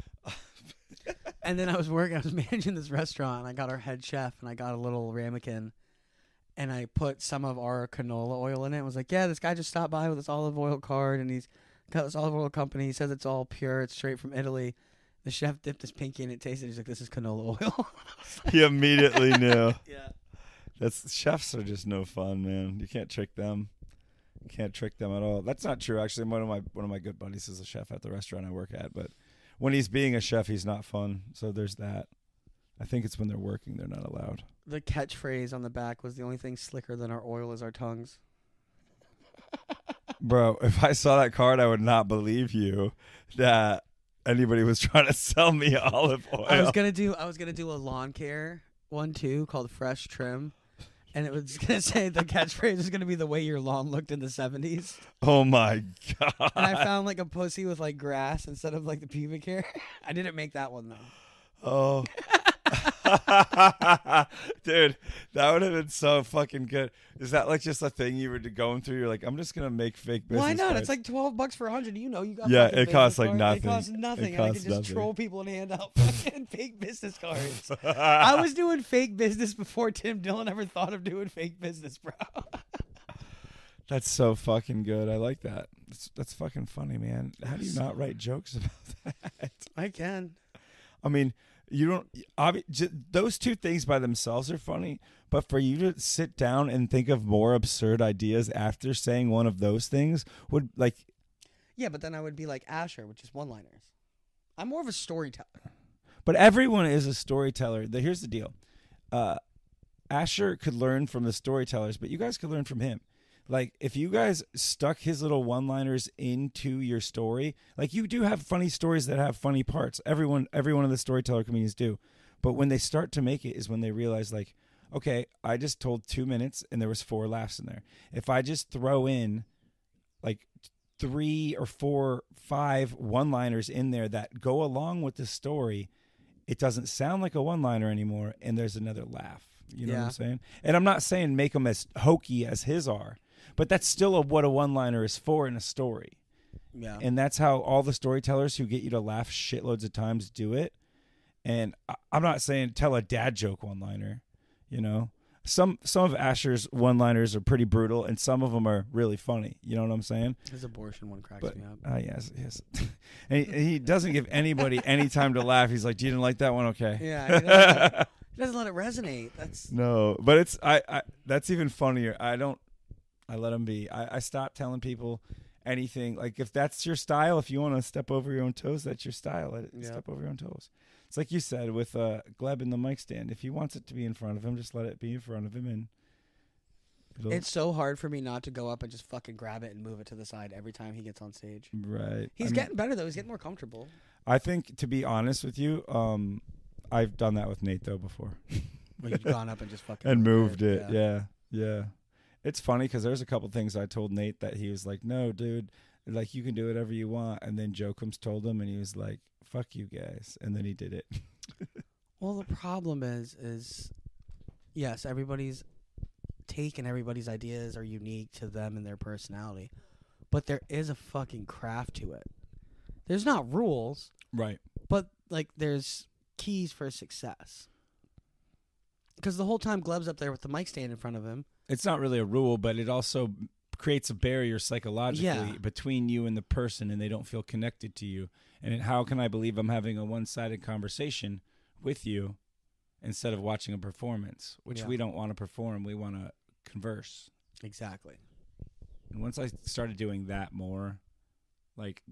And then I was managing this restaurant, and I got our head chef, and I got a little ramekin, and I put some of our canola oil in it. I was like, yeah, this guy just stopped by with this olive oil card, and he's got this olive oil company. He says it's all pure. It's straight from Italy. The chef dipped his pinky in it, tasted it. He's like, this is canola oil. He immediately knew. Yeah. Chefs are just no fun, man. You can't trick them. You can't trick them at all. That's not true, actually. One of my good buddies is a chef at the restaurant I work at, but when he's being a chef, he's not fun. So there's that. I think it's when they're working, they're not allowed. The catchphrase on the back was, the only thing slicker than our oil is our tongues. Bro, if I saw that card, I would not believe you that anybody was trying to sell me olive oil. I was gonna do a lawn care one too called Fresh Trim. And it was going to say the catchphrase is going to be the way your lawn looked in the 70s. Oh, my God. And I found, like, a pussy with, like, grass instead of, like, the pubic hair. I didn't make that one, though. Oh. Dude, that would have been so fucking good. Is that, like, just a thing you were going through? You're like, I'm just going to make fake business Why not? cards. It's like $12 for 100. You know, you got yeah, it costs, like, nothing. It costs nothing. And I can just troll people and hand out fucking fake business cards. I was doing fake business before Tim Dillon ever thought of doing fake business, bro. That's so fucking good. I like that. That's fucking funny, man. How do you not write jokes about that? I can. I mean, you don't. Those two things by themselves are funny, but for you to sit down and think of more absurd ideas after saying one of those things would like. Yeah, but then I would be like Asher, which is one-liners. I'm more of a storyteller. But everyone is a storyteller. Here's the deal. Asher could learn from the storytellers, but you guys could learn from him. Like, if you guys stuck his little one-liners into your story, like, you do have funny stories that have funny parts. Every one of the storyteller comedians do. But when they start to make it is when they realize, like, okay, I just told 2 minutes and there was 4 laughs in there. If I just throw in, like, 3 or 4, 5 one-liners in there that go along with the story, it doesn't sound like a one-liner anymore, and there's another laugh. You know what I'm saying? And I'm not saying make them as hokey as his are, but that's still what a one-liner is for in a story. Yeah. And that's how all the storytellers who get you to laugh shitloads of times do it. And I'm not saying tell a dad joke one-liner, you know. Some of Asher's one-liners are pretty brutal, and some of them are really funny. You know what I'm saying? His abortion one cracks me up. Yes. And he doesn't give anybody any time to laugh. He's like, "You didn't like that one? Okay." Yeah. He doesn't let it resonate. No, but it's I that's even funnier. I let him be. I stopped telling people anything. Like, if that's your style, if you want to step over your own toes, that's your style. Step over your own toes. It's like you said with Gleb in the mic stand. If he wants it to be in front of him, just let it be in front of him. And it's so hard for me not to go up and just fucking grab it and move it to the side every time he gets on stage. Right. He's getting better, though. He's getting more comfortable. I think, to be honest with you, I've done that with Nate, though, before. Well, you've gone up and just fucking and moved it. Yeah. It's funny because there's a couple things I told Nate that he was like, no, dude, like, you can do whatever you want. And then Joe Combs told him, and he was like, fuck you guys. And then he did it. Well, the problem is yes, everybody's take and everybody's ideas are unique to them and their personality. But there is a fucking craft to it. There's not rules. Right. But, like, there's keys for success. Because the whole time Gleb's up there with the mic stand in front of him. It's not really a rule, but it also creates a barrier psychologically between you and the person, and they don't feel connected to you. And how can I believe I'm having a one-sided conversation with you instead of watching a performance, which we don't want to perform. We want to converse. Exactly. And once I started doing that more, like,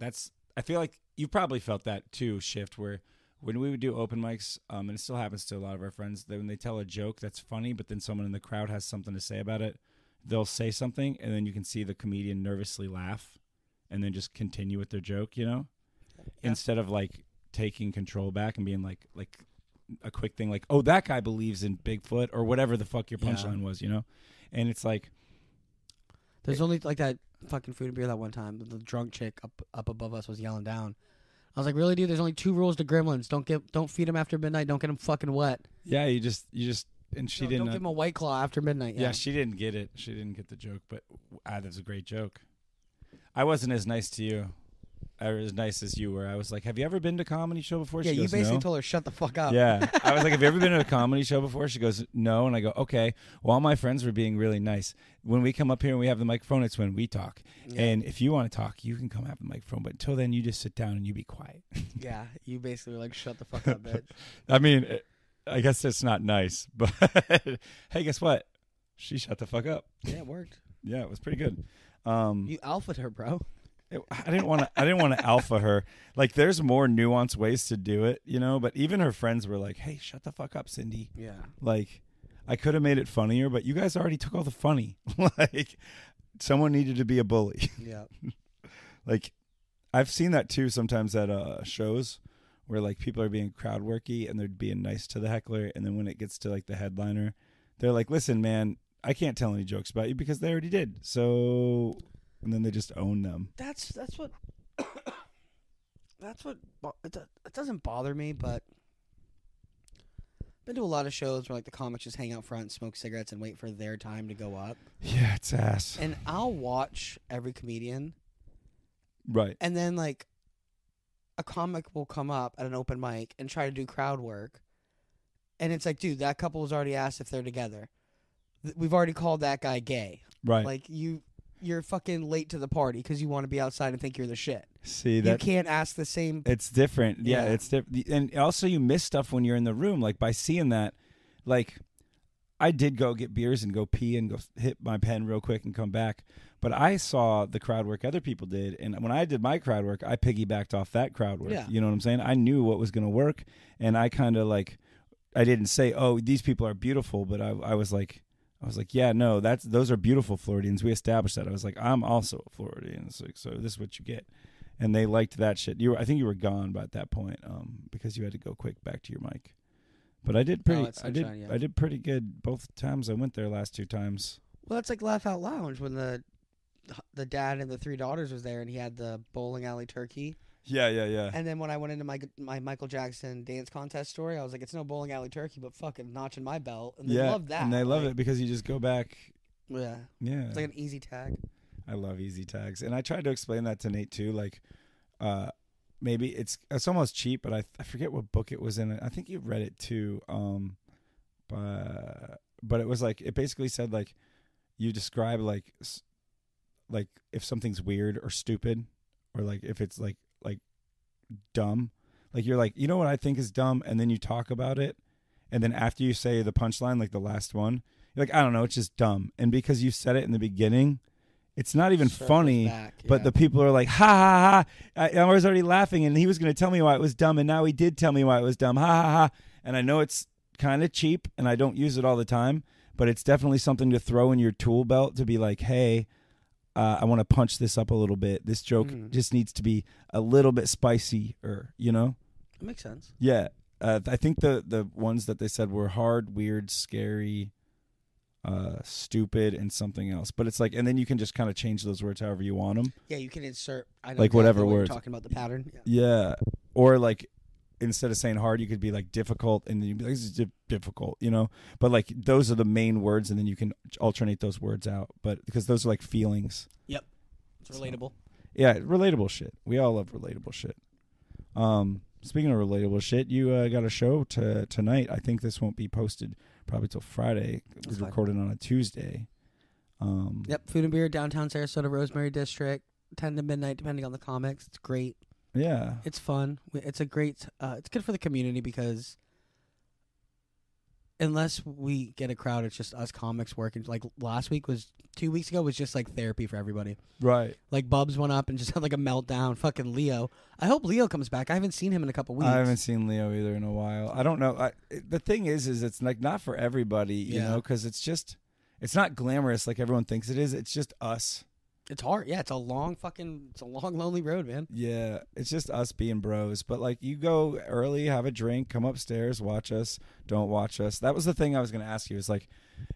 I feel like you probably felt that too, Shift, where when we would do open mics, and it still happens to a lot of our friends, that when they tell a joke that's funny, but then someone in the crowd has something to say about it, they'll say something, and then you can see the comedian nervously laugh and then just continue with their joke, instead of, like, taking control back and being like a quick thing like, oh, that guy believes in Bigfoot or whatever the fuck your punchline was, And it's like, there's only like that fucking food and beer that one time. The drunk chick up above us was yelling down. I was like, really, dude? There's only 2 rules to gremlins. Don't feed them after midnight. Don't get them fucking wet. Yeah, you just, and she didn't. Don't give them a White Claw after midnight. Yeah, she didn't get it. She didn't get the joke, but that was a great joke. I wasn't as nice to you. Or as nice as you were. I was like, have you ever been to a comedy show before? Yeah, she goes, you basically no. told her, shut the fuck up. Yeah. I was like, have you ever been to a comedy show before? She goes, no. And I go, okay. Well, all my friends were being really nice. When we come up here and we have the microphone, it's when we talk. Yeah. And if you want to talk, you can come have the microphone. But until then, you just sit down and you be quiet. Yeah. You basically were like, shut the fuck up, bitch. I mean, I guess that's not nice. But hey, guess what? She shut the fuck up. Yeah, it worked. Yeah, it was pretty good. You alphaed her, bro. I didn't want to alpha her. Like, there's more nuanced ways to do it, But even her friends were like, "Hey, shut the fuck up, Cindy." Yeah. Like, I could have made it funnier, but you guys already took all the funny. Like, someone needed to be a bully. Yeah. Like, I've seen that too sometimes at shows where, like, people are being crowd worky and they're being nice to the heckler, and then when it gets to, like, the headliner, they're like, "Listen, man, I can't tell any jokes about you because they already did." So. And then they just own them. That's what it doesn't bother me, but I've been to a lot of shows where, like, the comics just hang out front and smoke cigarettes and wait for their time to go up. Yeah, it's ass. And I'll watch every comedian. Right. And then, like, a comic will come up at an open mic and try to do crowd work. And it's like, dude, that couple was already asked if they're together. We've already called that guy gay. Right. Like, you're fucking late to the party because you want to be outside and think you're the shit. See, that you can't ask the same. It's different. Yeah, it's different. And also, you miss stuff when you're in the room. Like, by seeing that, like, I did go get beers and go pee and go hit my pen real quick and come back. But I saw the crowd work other people did. And when I did my crowd work, I piggybacked off that crowd work. Yeah. You know what I'm saying? I knew what was going to work. And I kind of, like, I didn't say, oh, these people are beautiful. But I was like, yeah, no, those are beautiful Floridians. We established that. I was like, I'm also a Floridian, so this is what you get. And they liked that shit. I think you were gone by that point, because you had to go quick back to your mic. But I did pretty. I did pretty good both times I went there. Last 2 times. Well, that's like Laugh Out Lounge when the dad and the 3 daughters was there, and he had the bowling alley turkey. Yeah. And then when I went into my Michael Jackson dance contest story, I was like, it's no bowling alley turkey, but fucking notching my belt. And they love that. And they love it because you just go back. Yeah. Yeah. It's like an easy tag. I love easy tags. And I tried to explain that to Nate too. Like, maybe it's almost cheap, but I forget what book it was in. I think you read it too. But it was like, it basically said, like, you describe like if something's weird or stupid, or like if it's like dumb, like you're like, you know what I think is dumb, and then you talk about it, and then after you say the punchline, like the last one, you're like, I don't know, it's just dumb. And because you said it in the beginning, it's not even funny, but the people are like, ha ha ha, I was already laughing, and he was going to tell me why it was dumb, and now he did tell me why it was dumb, ha ha ha. And I know it's kind of cheap, and I don't use it all the time, but it's definitely something to throw in your tool belt to be like, hey, I want to punch this up a little bit. This joke just needs to be a little bit spicy, That makes sense. Yeah. I think the ones that they said were hard, weird, scary, stupid, and something else. But it's like, and then you can just kind of change those words however you want them. Yeah, you can insert like whatever words. You're talking about the pattern. Yeah. Or like instead of saying hard, you could be like difficult, and then you'd be like, this is difficult, you know. But like those are the main words, and then you can alternate those words out. But because those are like feelings. Yep, it's relatable. Yeah, relatable shit. We all love relatable shit. Speaking of relatable shit, you got a show tonight. I think this won't be posted probably till Friday. It was recorded on a Tuesday. Yep, Food and Beer, downtown Sarasota, Rosemary District, 10 to midnight, depending on the comics. It's great. Yeah. It's fun. It's a great, it's good for the community because unless we get a crowd, it's just us comics working. Like 2 weeks ago was just like therapy for everybody. Right. Like Bubs went up and just had like a meltdown. Fucking Leo. I hope Leo comes back. I haven't seen him in a couple weeks. I haven't seen Leo either in a while. I don't know. The thing is it's like not for everybody, you know, because it's not glamorous like everyone thinks it is. It's just us. It's hard. Yeah, it's a long, lonely road, man. Yeah, it's just us being bros. But, like, you go early, have a drink, come upstairs, watch us, don't watch us. That was the thing I was going to ask you. Is like,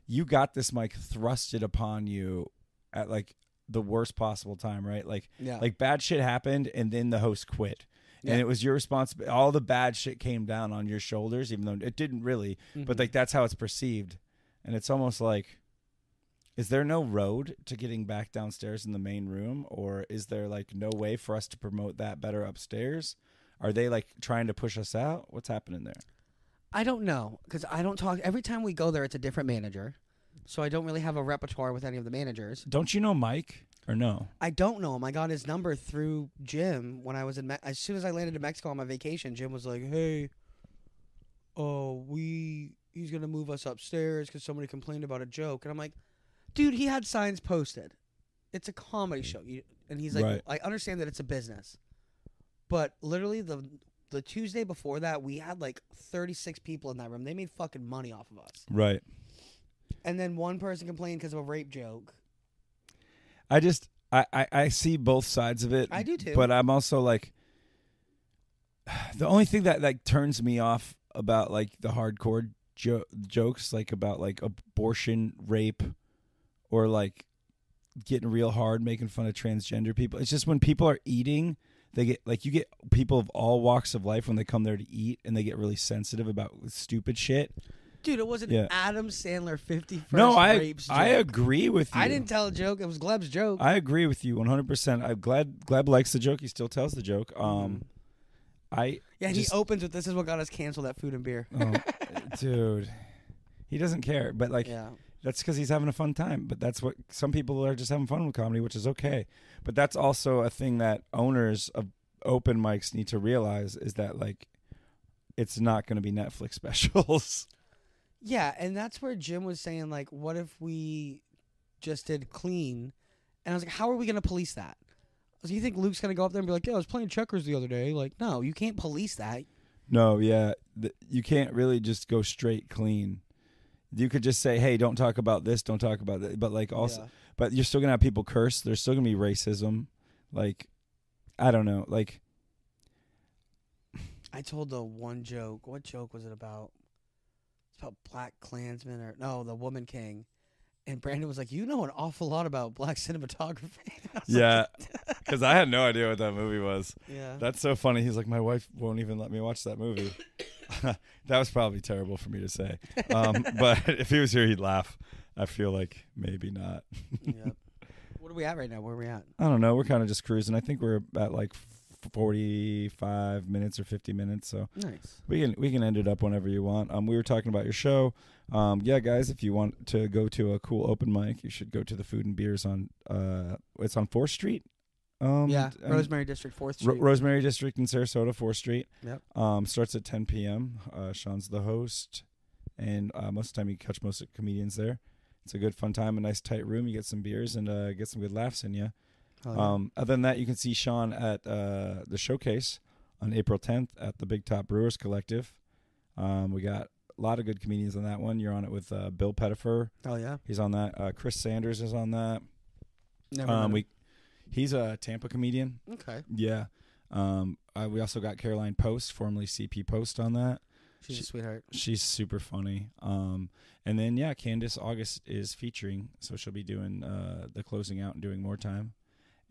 you got this mic thrusted upon you at, like, the worst possible time, right? Like, like bad shit happened, and then the host quit. And it was your responsibility. All the bad shit came down on your shoulders, even though it didn't really. Mm-hmm. But, like, that's how it's perceived. And it's almost like... Is there no road to getting back downstairs in the main room, or is there like no way for us to promote that better upstairs? Are they like trying to push us out? What's happening there? I don't know because I don't talk. Every time we go there, it's a different manager, so I don't really have a repertoire with any of the managers. Don't you know Mike or no? I don't know him. I got his number through Jim when I was in. As soon as I landed in Mexico on my vacation, Jim was like, "Hey, he's gonna move us upstairs because somebody complained about a joke," and I'm like. Dude, he had signs posted. It's a comedy show. And he's like, right. I understand that it's a business. But literally the Tuesday before that, we had like 36 people in that room. They made fucking money off of us. Right. And then one person complained because of a rape joke. I see both sides of it. I do too. But I'm also like, the only thing that like turns me off about like the hardcore jokes, like about like abortion, rape, or like getting real hard, making fun of transgender people. It's just when people are eating, they get like you get people of all walks of life when they come there to eat, and they get really sensitive about stupid shit. Dude, it was an Adam Sandler 51st rapes joke. I agree with you. I didn't tell a joke. It was Gleb's joke. I agree with you 100%. I'm glad Gleb likes the joke. He still tells the joke. He opens with "This is what got us canceled at Food and Beer." Oh, dude, he doesn't care. But like. Yeah. That's because he's having a fun time. But that's what some people are just having fun with comedy, which is okay. But that's also a thing that owners of open mics need to realize is that, like, it's not going to be Netflix specials. Yeah, and that's where Jim was saying, like, what if we just did clean? And I was like, how are we going to police that? I was like, you think Luke's going to go up there and be like, yeah, I was playing checkers the other day? Like, no, you can't police that. No, yeah. You can't really just go straight clean. You could just say, hey, don't talk about this, don't talk about that. But like also, but you're still going to have people curse. There's still going to be racism. Like, I don't know. Like, I told the one joke. What joke was it about? It's about Black Klansman the Woman King. And Brandon was like, you know an awful lot about black cinematography. Yeah, because I had no idea what that movie was. Yeah. That's so funny. He's like, my wife won't even let me watch that movie. That was probably terrible for me to say. But if he was here, he'd laugh. I feel like maybe not. Yep. What are we at right now? Where are we at? I don't know. We're kind of just cruising. I think we're at like 45 minutes or 50 minutes. So nice. We can end it up whenever you want. We were talking about your show. Yeah, guys, if you want to go to a cool open mic, you should go to the Food and Beers on it's on 4th Street. Rosemary District, 4th Street. Rosemary District in Sarasota, 4th Street. Yep. Starts at 10 p.m. Sean's the host, and most of the time you catch most comedians there. It's a good fun time, a nice tight room. You get some beers and get some good laughs in you. Other than that, you can see Sean at the Showcase on April 10th at the Big Top Brewers Collective. We got a lot of good comedians on that one. You're on it with Bill Pettifer. Oh, yeah. He's on that. Chris Sanders is on that. Never He's a Tampa comedian. Okay. Yeah. We also got Caroline Post, formerly CP Post, on that. She's a sweetheart. She's super funny. And then, Candace August is featuring, so she'll be doing the closing out and doing more time.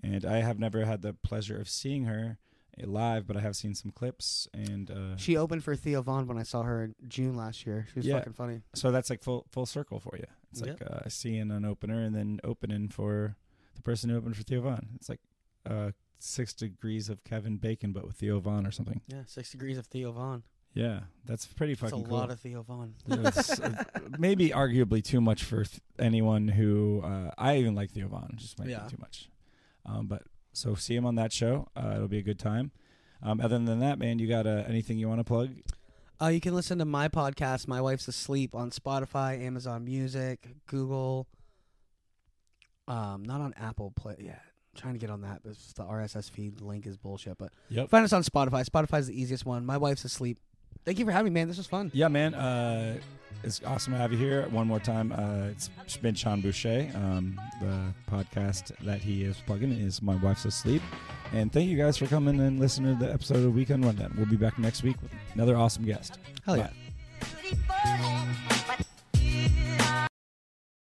And I have never had the pleasure of seeing her live, but I have seen some clips. And she opened for Theo Von when I saw her in June last year. She was fucking funny. So that's like full circle for you. It's like seeing an opener and then opening for the person who opened for Theo Von. It's like 6 Degrees of Kevin Bacon, but with Theo Von or something. Yeah, 6 Degrees of Theo Von. Yeah, that's pretty fucking cool. That's a lot of Theo Von. Maybe arguably too much for anyone who... I even like Theo Von. Just might be too much. But so see him on that show. It'll be a good time. Other than that, man, you got anything you want to plug? You can listen to my podcast, My Wife's Asleep, on Spotify, Amazon Music, Google. Not on Apple Play yet. I'm trying to get on that, but the RSS feed link is bullshit. But find us on Spotify. Spotify's the easiest one. My Wife's Asleep. Thank you for having me, man. This was fun. Yeah, man. It's awesome to have you here. One more time, it's been Sean Boucher. The podcast that he is plugging is My Wife's Asleep. And thank you guys for coming and listening to the episode of Weekend Rundown. We'll be back next week with another awesome guest. Hell yeah.